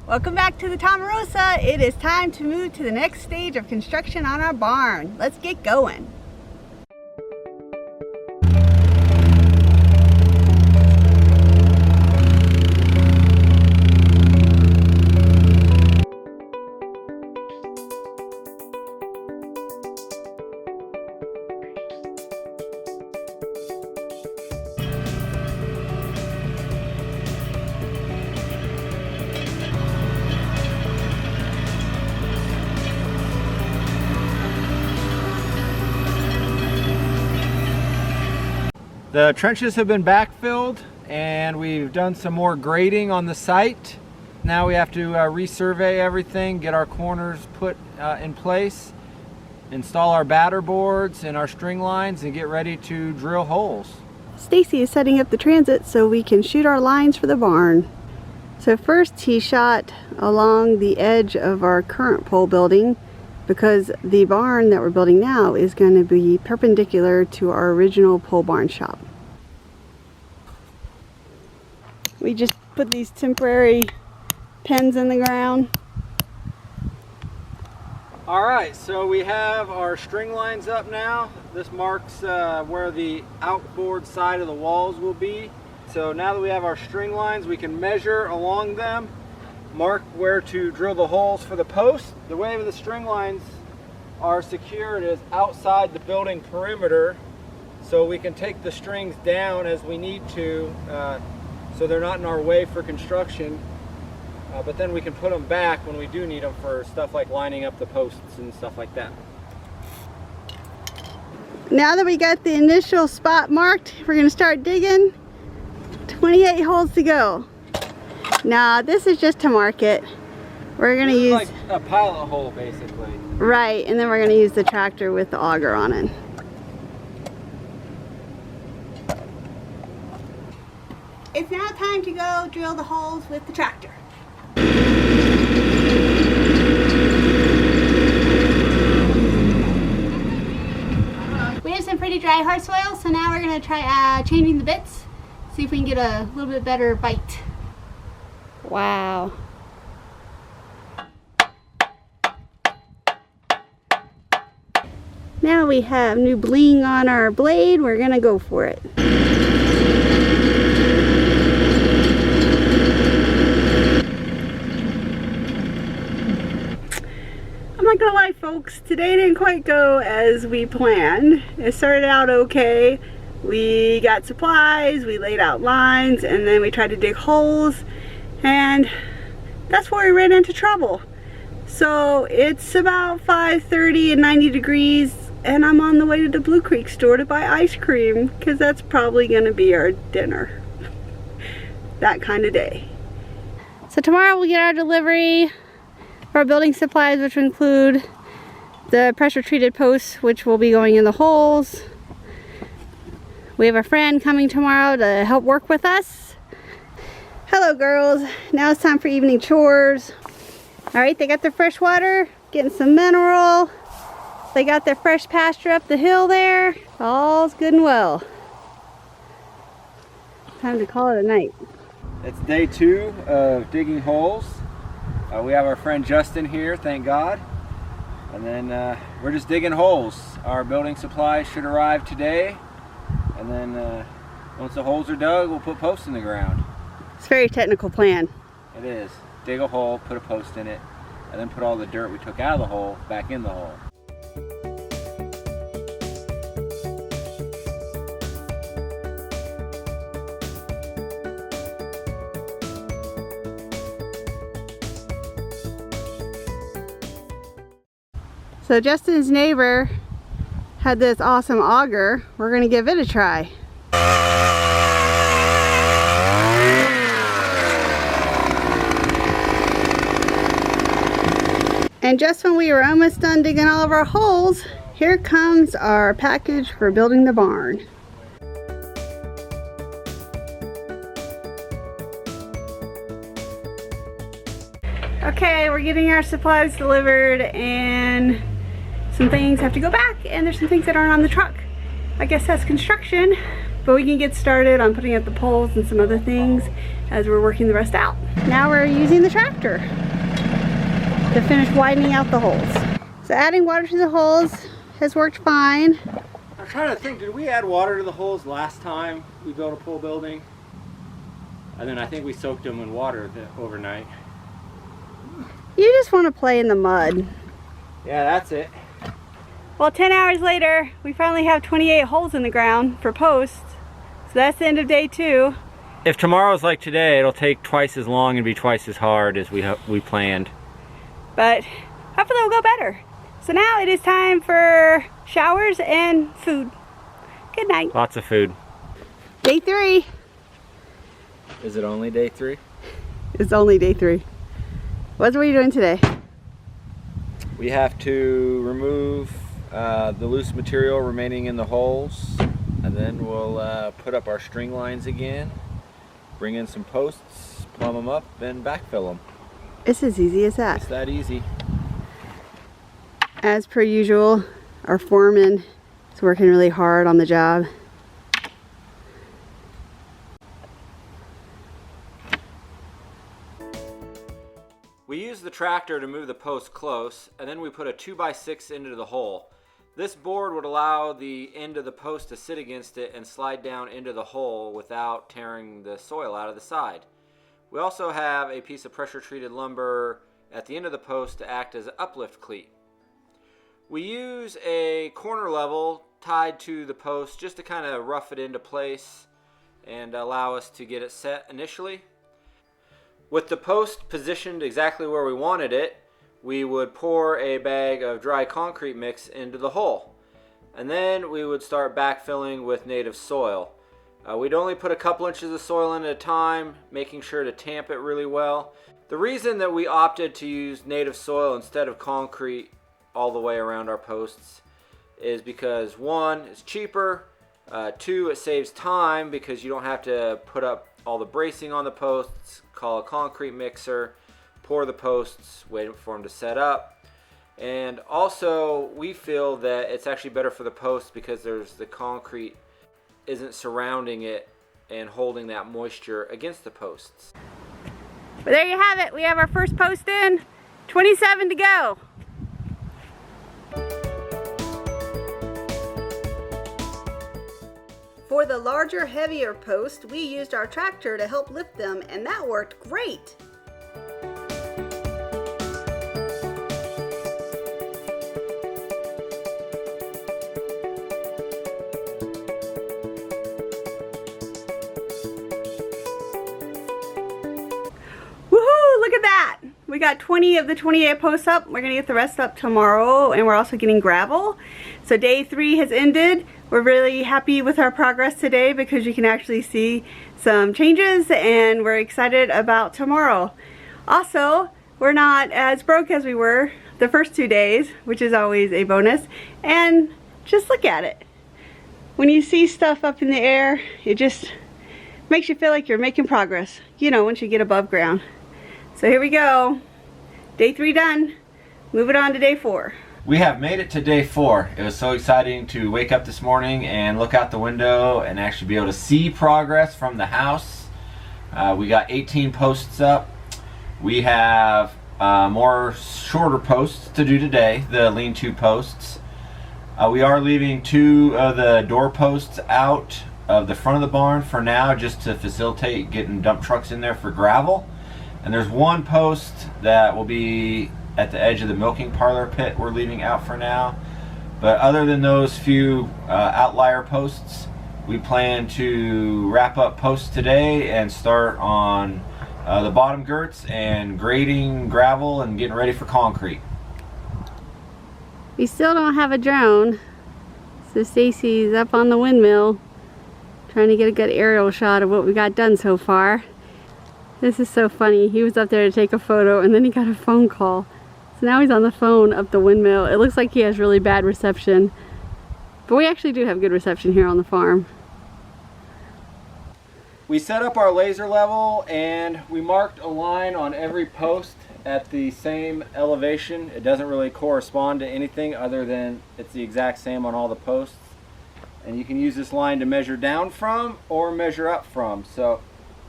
Welcome back to the Tomarosa. It is time to move to the next stage of construction on our barn. Let's get going. The trenches have been backfilled and we've done some more grading on the site. Now we have to resurvey everything, get our corners put in place, install our batter boards and our string lines, and get ready to drill holes. Stacy is setting up the transit so we can shoot our lines for the barn. So first he shot along the edge of our current pole building, because the barn that we're building now is going to be perpendicular to our original pole barn shop. We just put these temporary pins in the ground. Alright, so we have our string lines up now. This marks where the outboard side of the walls will be. So now that we have our string lines, we can measure along them, mark where to drill the holes for the posts. The way the string lines are secured is outside the building perimeter, so we can take the strings down as we need to, so they're not in our way for construction, but then we can put them back when we do need them for stuff like lining up the posts and stuff like that. Now that we got the initial spot marked, we're going to start digging. 28 holes to go. Now this is just to mark it. We're going to use like a pilot hole basically. Right, and then we're going to use the tractor with the auger on it. It's now time to go drill the holes with the tractor. We have some pretty dry hard soil, so now we're going to try changing the bits, see if we can get a little bit better bite. Wow. Now we have new bling on our blade. We're gonna go for it. I'm not gonna lie, folks, today didn't quite go as we planned. It started out okay. We got supplies, we laid out lines, and then we tried to dig holes, and that's where we ran into trouble. So it's about 5:30 and 90 degrees, and I'm on the way to the Blue Creek store to buy ice cream, because that's probably going to be our dinner. That kind of day. So tomorrow we'll get our delivery for our building supplies, which will include the pressure treated posts, which will be going in the holes. We have a friend coming tomorrow to help work with us. Hello girls, now it's time for evening chores. Alright, they got their fresh water, getting some mineral. They got their fresh pasture up the hill there. All's good and well. Time to call it a night. It's day 2 of digging holes. We have our friend Justin here, thank God. And then we're just digging holes. Our building supplies should arrive today. And then once the holes are dug, we'll put posts in the ground. It's a very technical plan. It is. Dig a hole, put a post in it, and then put all the dirt we took out of the hole back in the hole. So Justin's neighbor had this awesome auger. We're gonna give it a try. And just when we were almost done digging all of our holes, here comes our package for building the barn. Okay, we're getting our supplies delivered, and some things have to go back, and there's some things that aren't on the truck. I guess that's construction. But we can get started on putting up the poles and some other things as we're working the rest out. Now we're using the tractor to finish widening out the holes. So adding water to the holes has worked fine. I'm trying to think, did we add water to the holes last time we built a pole building? And then I think we soaked them in water overnight. You just want to play in the mud. Yeah, that's it. Well, 10 hours later, we finally have 28 holes in the ground for posts. So that's the end of day 2. If tomorrow's like today, it'll take twice as long and be twice as hard as we planned. But hopefully it'll go better. So now it is time for showers and food. Good night. Lots of food. Day 3. Is it only day 3? It's only day 3. What are you doing today? We have to remove the loose material remaining in the holes, and then we'll put up our string lines again, bring in some posts, plumb them up, and backfill them. It's as easy as that. It's that easy. As per usual, our foreman is working really hard on the job. We use the tractor to move the post close, and then we put a 2x6 into the hole. This board would allow the end of the post to sit against it and slide down into the hole without tearing the soil out of the side. We also have a piece of pressure treated lumber at the end of the post to act as an uplift cleat. We use a corner level tied to the post just to kind of rough it into place and allow us to get it set initially. With the post positioned exactly where we wanted it, we would pour a bag of dry concrete mix into the hole. And then we would start backfilling with native soil. We'd only put a couple inches of soil in at a time, making sure to tamp it really well. The reason that we opted to use native soil instead of concrete all the way around our posts is because 1, it's cheaper, 2, it saves time because you don't have to put up all the bracing on the posts, call a concrete mixer, pour the posts, wait for them to set up. And also we feel that it's actually better for the posts because the concrete isn't surrounding it and holding that moisture against the posts. But there you have it. We have our first post in, 27 to go. For the larger, heavier posts, we used our tractor to help lift them, and that worked great. Woohoo! Look at that! We got 20 of the 28 posts up. We're gonna get the rest up tomorrow, and we're also getting gravel. So day 3 has ended. We're really happy with our progress today because you can actually see some changes, and we're excited about tomorrow. Also, we're not as broke as we were the first 2 days, which is always a bonus. And just look at it. When you see stuff up in the air, it just makes you feel like you're making progress, you know, once you get above ground. So here we go. Day 3 done. Moving on to day 4. We have made it to day 4. It was so exciting to wake up this morning and look out the window and actually be able to see progress from the house. We got 18 posts up. We have more shorter posts to do today, the lean-to posts. We are leaving 2 of the door posts out of the front of the barn for now, just to facilitate getting dump trucks in there for gravel. And there's 1 post that will be at the edge of the milking parlor pit we're leaving out for now. But other than those few outlier posts, we plan to wrap up posts today and start on the bottom girts and grading gravel and getting ready for concrete. We still don't have a drone, so Stacy's up on the windmill trying to get a good aerial shot of what we got done so far. This is so funny. He was up there to take a photo and then he got a phone call. So now he's on the phone up the windmill. It looks like he has really bad reception, but we actually do have good reception here on the farm. We set up our laser level and we marked a line on every post at the same elevation. It doesn't really correspond to anything other than it's the exact same on all the posts. And you can use this line to measure down from or measure up from. So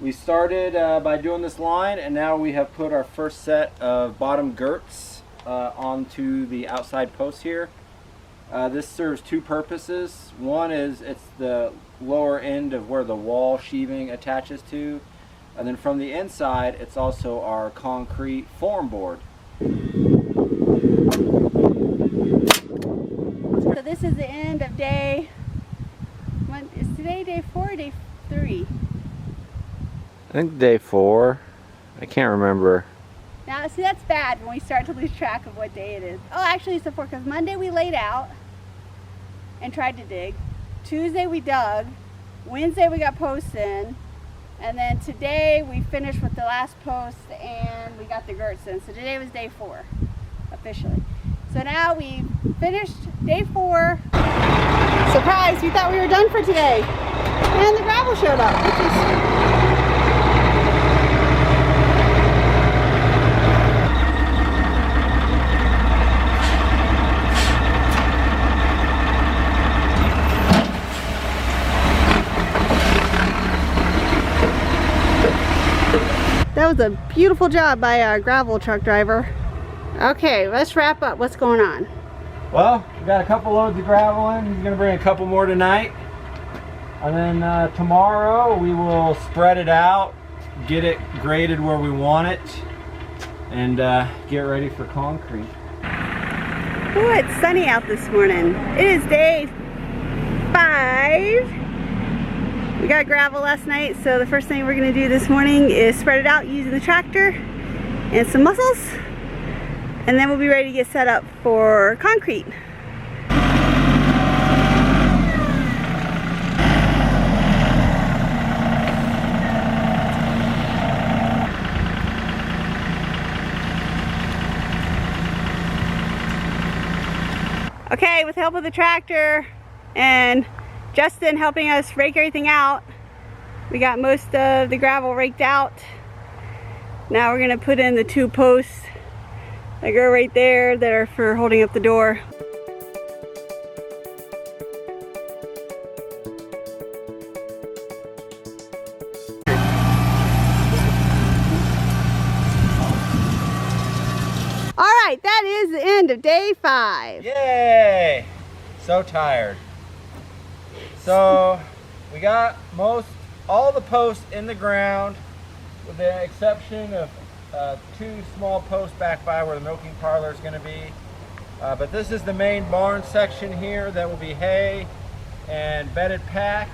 we started by doing this line, and now we have put our first set of bottom girts onto the outside posts here. This serves two purposes. One is it's the lower end of where the wall sheathing attaches to, and then from the inside it's also our concrete form board. So this is the end of day, is today day 4 or day 3? I think day 4. I can't remember. Now see, that's bad when we start to lose track of what day it is. Oh, actually it's the 4th, because Monday we laid out and tried to dig. Tuesday we dug. Wednesday we got posts in. And then today we finished with the last post and we got the girts in. So today was day 4, officially. So now we finished day 4. Surprise, we thought we were done for today. And the gravel showed up, which is... That was a beautiful job by our gravel truck driver. Okay, let's wrap up. What's going on? Well, we got a couple loads of gravel in. He's gonna bring a couple more tonight. And then tomorrow we will spread it out, get it graded where we want it, and get ready for concrete. Oh, it's sunny out this morning. It is day 5. We got gravel last night, so the first thing we're going to do this morning is spread it out using the tractor and some mussels, and then we'll be ready to get set up for concrete. Okay, with the help of the tractor and Justin helping us rake everything out, we got most of the gravel raked out. Now we're gonna put in the 2 posts that go right there that are for holding up the door. All right, that is the end of day 5. Yay! So tired. So we got all the posts in the ground, with the exception of 2 small posts back by where the milking parlor is going to be. But this is the main barn section here that will be hay and bedded pack.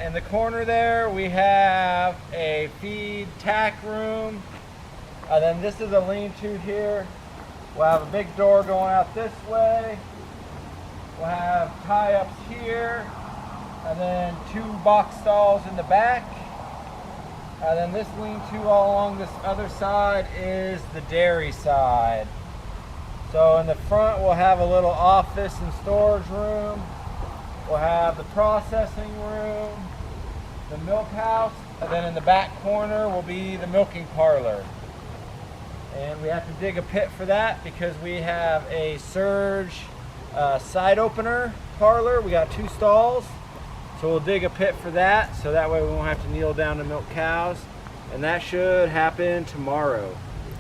In the corner there we have a feed tack room. Then this is a lean-to here. We'll have a big door going out this way. We'll have tie-ups here, and then 2 box stalls in the back. And then this lean-to all along this other side is the dairy side. So in the front we'll have a little office and storage room. We'll have the processing room, the milk house, and then in the back corner will be the milking parlor. And we have to dig a pit for that because we have a surge side opener parlor. We got 2 stalls, so we'll dig a pit for that, so that way we won't have to kneel down to milk cows, and that should happen tomorrow.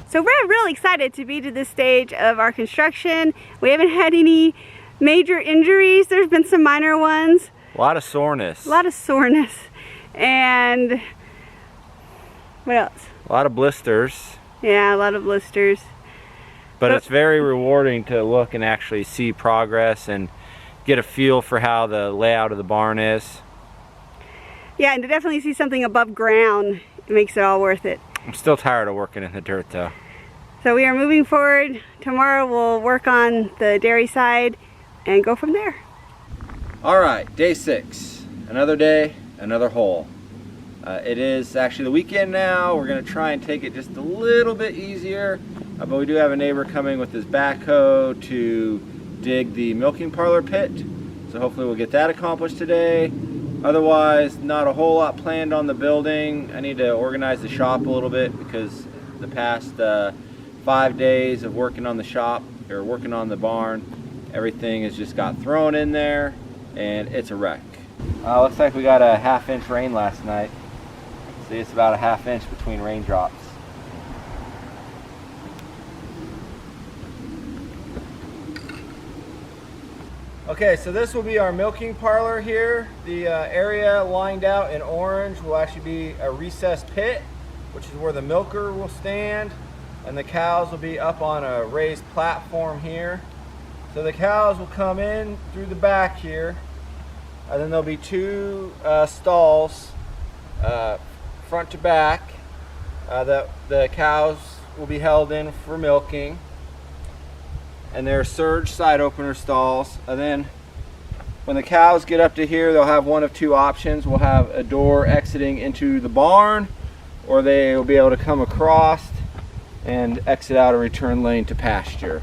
So we're really excited to be to this stage of our construction. We haven't had any major injuries. There's been some minor ones. A lot of soreness. And what else? A lot of blisters. Yeah, a lot of blisters. But it's very rewarding to look and actually see progress and get a feel for how the layout of the barn is. Yeah, and to definitely see something above ground, it makes it all worth it. I'm still tired of working in the dirt though. So we are moving forward. Tomorrow we'll work on the dairy side and go from there. All right, day 6. Another day, another hole. It is actually the weekend now. We're gonna try and take it just a little bit easier, but we do have a neighbor coming with his backhoe to dig the milking parlor pit. So hopefully we'll get that accomplished today. Otherwise, not a whole lot planned on the building. I need to organize the shop a little bit because the past 5 days of working on the shop, or working on the barn, everything has just got thrown in there. and it's a wreck. Looks like we got a half-inch rain last night. See, it's about a half-inch between raindrops. Okay, so this will be our milking parlor here. The area lined out in orange will actually be a recessed pit, which is where the milker will stand, and the cows will be up on a raised platform here. So the cows will come in through the back here, and then there'll be two stalls, front to back, that the cows will be held in for milking. And they're surge side opener stalls. And then when the cows get up to here, they'll have one of two options. We'll have a door exiting into the barn, or they will be able to come across and exit out a return lane to pasture.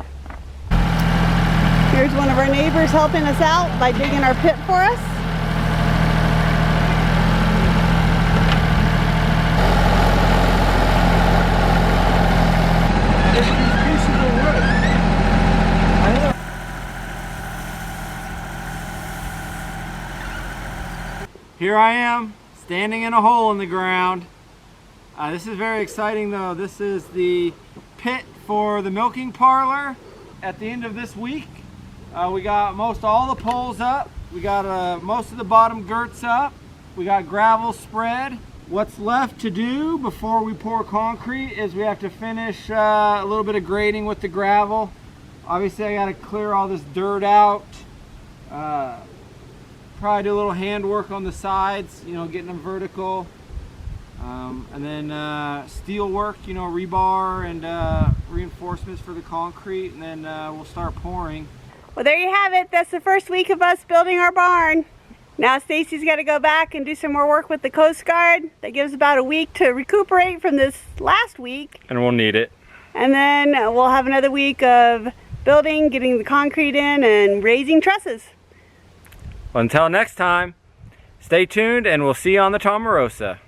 Here's one of our neighbors helping us out by digging our pit for us. Here I am, standing in a hole in the ground. This is very exciting though. This is the pit for the milking parlor. At the end of this week, we got most all the poles up. We got most of the bottom girts up. We got gravel spread. What's left to do before we pour concrete is we have to finish a little bit of grading with the gravel. Obviously I gotta clear all this dirt out. Probably do a little hand work on the sides, you know, getting them vertical. And then steel work, you know, rebar and reinforcements for the concrete, and then we'll start pouring. Well, there you have it. That's the first week of us building our barn. Now Stacy's got to go back and do some more work with the Coast Guard. That gives about a week to recuperate from this last week. And we'll need it. And then we'll have another week of building, getting the concrete in, and raising trusses. Well, until next time, stay tuned and we'll see you on the Tomarosa.